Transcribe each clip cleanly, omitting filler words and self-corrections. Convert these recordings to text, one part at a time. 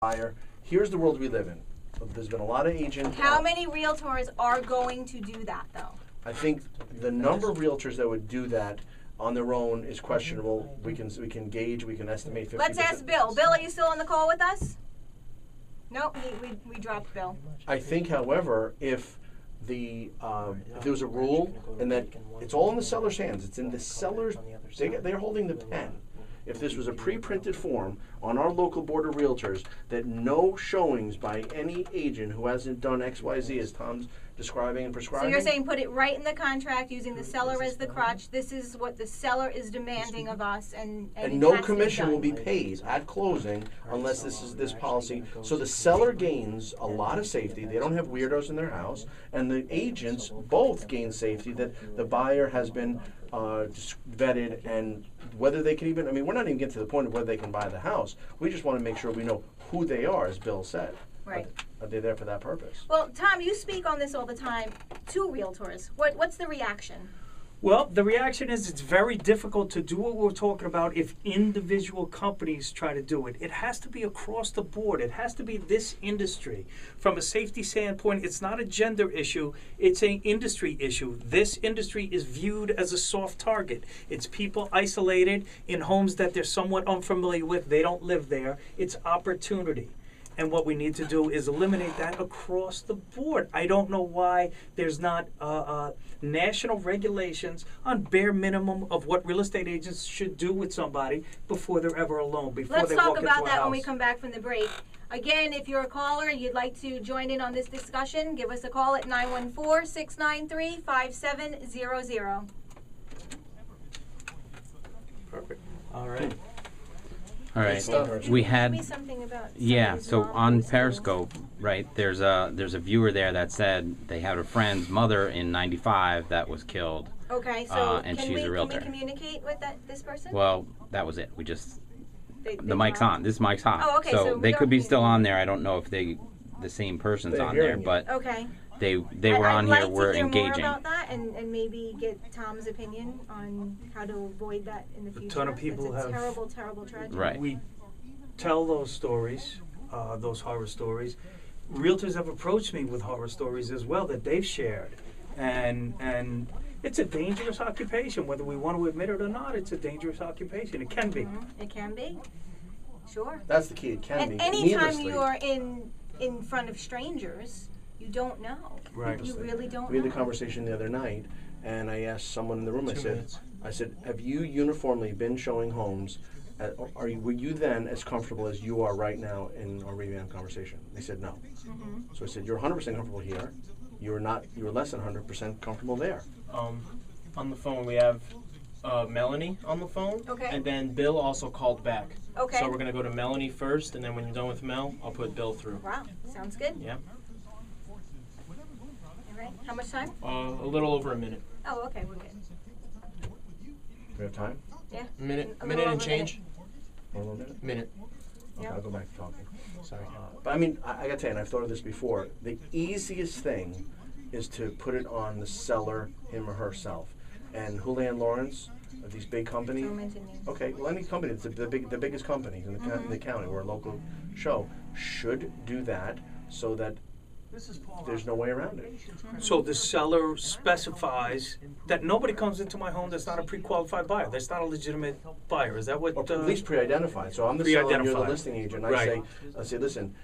buyer. Here's the world we live in. There's been a lot of agents. How many realtors are going to do that, though? I think the number of realtors that would do that on their own is questionable. We can gauge, we can estimate 50%. Let's ask Bill. Bill, are you still on the call with us? Nope, we dropped Bill. I think, however, if there was a rule and that it's all in the seller's hands, it's in the seller's, they're holding the pen. If this was a pre-printed form on our local board of realtors that no showings by any agent who hasn't done X, Y, Z, as Tom's describing and prescribing. So you're saying put it right in the contract using the seller as the crutch. This is what the seller is demanding of us, and no commission will be paid at closing unless this policy. So the seller gains a lot of safety. They don't have weirdos in their house, and the agents both gain safety that the buyer has been vetted, and whether they can even, I mean, we're not even getting to the point of whether they can buy the house. We just want to make sure we know who they are, as Bill said. Right. Are they there for that purpose? Well, Tom, you speak on this all the time to realtors. What's the reaction? Well, the reaction is it's very difficult to do what we're talking about if individual companies try to do it. It has to be across the board. It has to be this industry. From a safety standpoint, it's not a gender issue. It's an industry issue. This industry is viewed as a soft target. It's people isolated in homes that they're somewhat unfamiliar with. They don't live there. It's opportunity. And what we need to do is eliminate that across the board. I don't know why there's not national regulations on bare minimum of what real estate agents should do with somebody before they're ever alone, before Let's they talk walk into a about that house. when we come back from the break. Again, if you're a caller and you'd like to join in on this discussion, give us a call at 914-693-5700. Perfect. All right. All right, Did we you tell me had, something about yeah, somebody's so mom on was killed? Periscope, right, there's a viewer there that said they had a friend's mother in 95 that was killed. Okay, so and can she's a realtor. Can we communicate with this person? Well, that was it. We just, They the mic's on. This mic's hot. Oh, okay, so we they don't could be need still to- on there. I don't know if the same person's They're on there, hearing you. but Okay. they were on I'd here, like we're to hear engaging. more about that and maybe get Tom's opinion on how to avoid that in the future. ton of people it's a have- terrible, terrible tragedy. Right. We tell those stories, those horror stories. Realtors have approached me with horror stories as well that they've shared. And it's a dangerous occupation, whether we want to admit it or not. It's a dangerous occupation. It can be. Mm-hmm. It can be. Sure. That's the key. It can And be. anytime Needlessly. you're in front of strangers, you don't know. Right. You really don't We had know. the conversation the other night, and I asked someone in the room. 2 minutes. I said, have you uniformly been showing homes? Were you then as comfortable as you are right now in our revamp conversation? They said no. Mm-hmm. So I said, you're 100% comfortable here. You're not. You're less than 100% comfortable there. On the phone we have Melanie on the phone. Okay. And then Bill also called back. Okay. So we're gonna go to Melanie first, and then when you're done with Mel, I'll put Bill through. Wow, sounds good. Yeah. All right. How much time? A little over a minute. Oh, okay, we're good. We have time? Yeah. Minute A little and over a change. One more minute? Minute. Okay, Yeah. I'll go back to talking. Sorry. But I mean, I gotta tell you, and I've thought of this before, the easiest thing is to put it on the seller, him or herself. And Julian Lawrence, of these big companies, Don't mention names. okay, well, any company, it's the biggest companies in the county, we're a local show, should do that so that there's no way around it. So the seller specifies that nobody comes into my home that's not a pre-qualified buyer. That's not a legitimate buyer. Is that what? Or at least pre-identified. So I'm the seller, and you're the Pre-identified. listing agent. Right. I say, listen,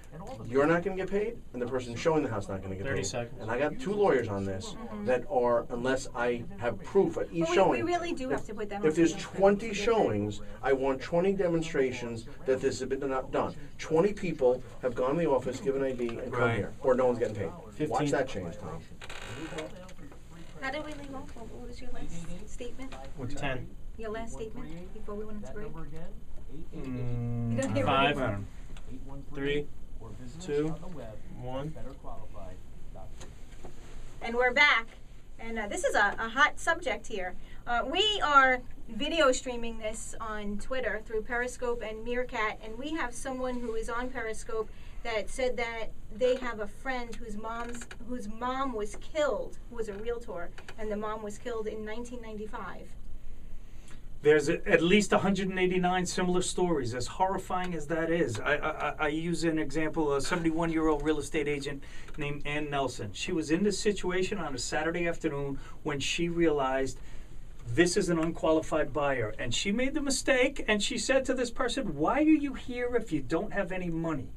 you're not going to get paid, and the person showing the house not going to get 30 paid. seconds. And I got 2 lawyers on this that are, unless I have proof at each But showing. we really do have to put them If on there's the- 20 showings, I want 20 demonstrations that this has been done. 20 people have gone to the office, given ID, and come Right. here, or no one's getting paid. 15. Watch that change, Tom. How did we leave off? What was your last statement? 10. Your last statement before we went into break? Mm, don't hear I it. don't- 3, 2, 1. And we're back. And this is a hot subject here. We are video streaming this on Twitter through Periscope and Meerkat, and we have someone who is on Periscope that said that they have a friend whose mom was killed, who was a realtor, and the mom was killed in 1995. There's at least 189 similar stories, as horrifying as that is. I use an example, a 71-year-old real estate agent named Ann Nelson. She was in this situation on a Saturday afternoon when she realized this is an unqualified buyer. And she made the mistake, and she said to this person, "Why are you here if you don't have any money?"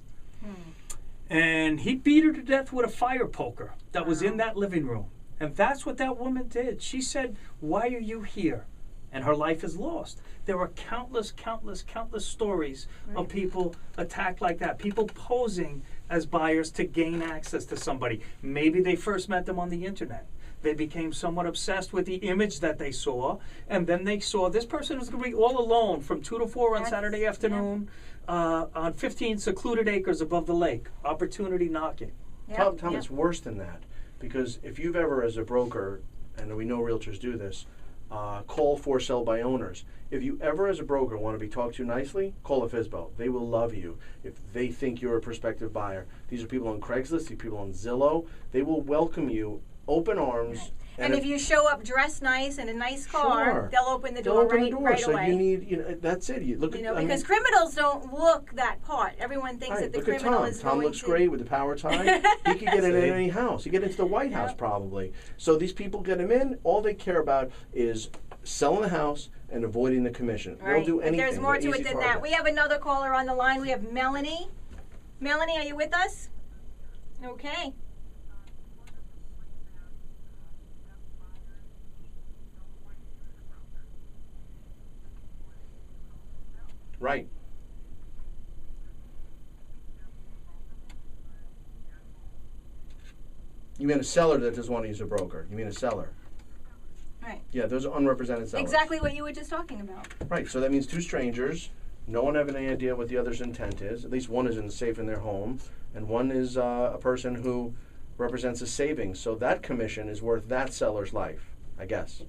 And he beat her to death with a fire poker that was in that living room. And that's what that woman did. She said, "Why are you here?" And her life is lost. There are countless stories of people attacked like that. People posing as buyers to gain access to somebody. Maybe they first met them on the internet. They became somewhat obsessed with the image that they saw, and then they saw this person was going to be all alone from 2 to 4 on Saturday afternoon on 15 secluded acres above the lake. Opportunity knocking. Tom, it's worse than that, because if you've ever, as a broker, and we know realtors do this, call for sell by owners. If you ever, as a broker, want to be talked to nicely, call a FSBO. They will love you if they think you're a prospective buyer. These are people on Craigslist, these are people on Zillow. They will welcome you, open arms. And if you show up dressed nice in a nice car, they'll open the door right so away. You need, that's it. You look at, because criminals don't look that part. Everyone thinks that the criminal is Tom looks great with the power tie. He could get in any house. He could get into the White House probably. So these people get him in. All they care about is selling the house and avoiding the commission. They'll do anything. There's more to it than that. We have another caller on the line. We have Melanie. Melanie, are you with us? Okay. Right. You mean a seller that doesn't want to use a broker? You mean a seller? Right. Yeah, those are unrepresented sellers. Exactly what you were just talking about. Right, so that means two strangers, no one having any idea what the other's intent is. At least one is safe in their home, and one is a person who represents a savings. So that commission is worth that seller's life, I guess.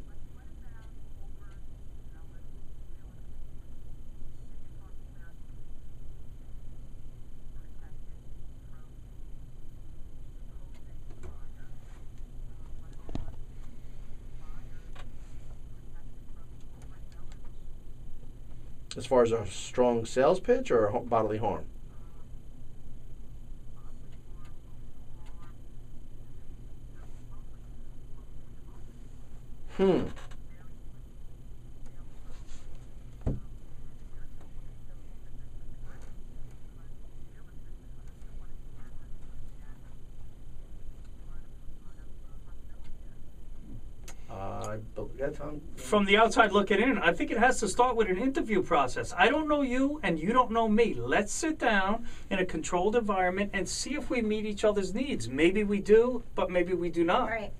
As far as a strong sales pitch or bodily harm? Tom? From the outside looking in, I think it has to start with an interview process. I don't know you and you don't know me. Let's sit down in a controlled environment and see if we meet each other's needs. Maybe we do, but maybe we do not. Right.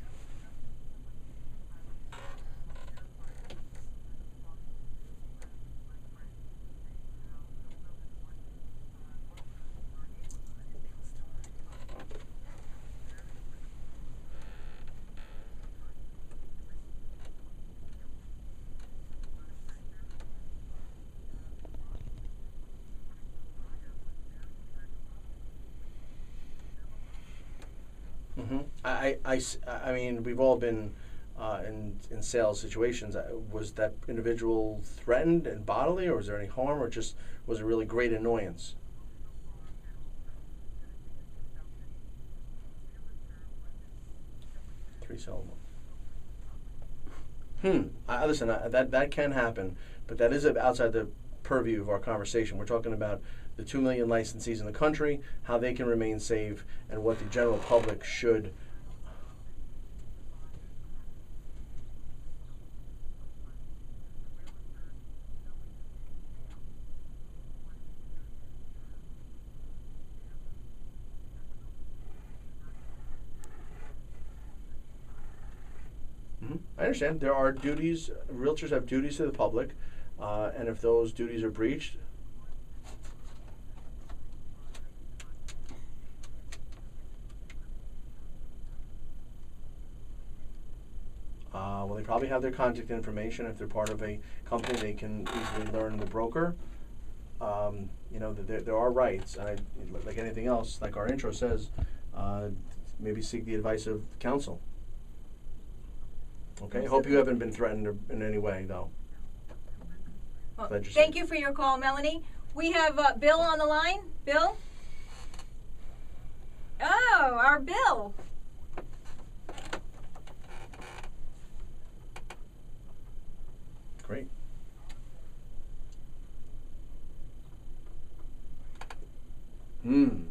I mean, we've all been in sales situations. Was that individual threatened and bodily, or was there any harm, or just was it really great annoyance? Three syllable. Listen, that can happen, but that is outside the purview of our conversation. We're talking about the 2 million licensees in the country, how they can remain safe, and what the general public should. I understand. There are duties. Realtors have duties to the public, and if those duties are breached, well, they probably have their contact information. If they're part of a company, they can easily learn the broker. You know, there are rights. And like anything else, like our intro says, maybe seek the advice of counsel. Okay, I hope you haven't been threatened in any way, though. Well, Glad you're thank safe. you for your call, Melanie. We have Bill on the line. Bill? Oh, our Bill. Great. Hmm.